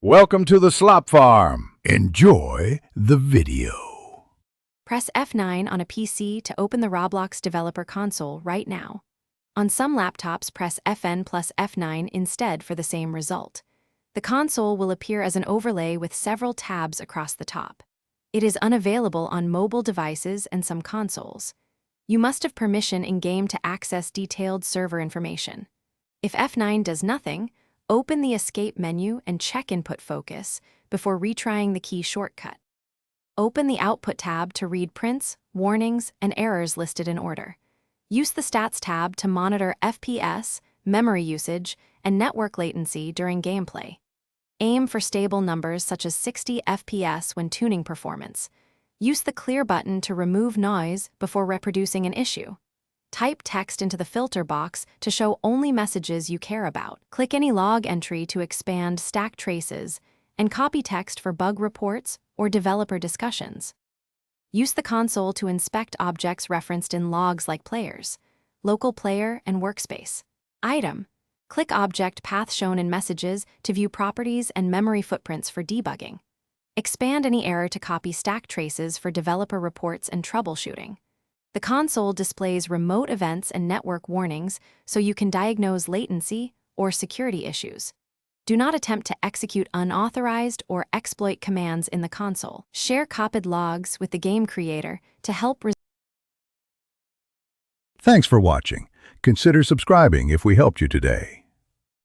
Welcome to the Slop Farm. Enjoy the video. Press F9 on a PC to open the Roblox developer console right now. On some laptops, press Fn plus F9 instead for the same result. The console will appear as an overlay with several tabs across the top. It is unavailable on mobile devices and some consoles. You must have permission in-game to access detailed server information. If F9 does nothing, open the Escape menu and check Input Focus before retrying the key shortcut. Open the Output tab to read prints, warnings, and errors listed in order. Use the Stats tab to monitor FPS, memory usage, and network latency during gameplay. Aim for stable numbers such as 60 FPS when tuning performance. Use the Clear button to remove noise before reproducing an issue. Type text into the filter box to show only messages you care about. Click any log entry to expand stack traces, and copy text for bug reports or developer discussions. Use the console to inspect objects referenced in logs like players, local player, and workspace. Item. Click object path shown in messages to view properties and memory footprints for debugging. Expand any error to copy stack traces for developer reports and troubleshooting. The console displays remote events and network warnings so you can diagnose latency or security issues. Do not attempt to execute unauthorized or exploit commands in the console. Share copied logs with the game creator to help Thanks for watching. Consider subscribing if we helped you today.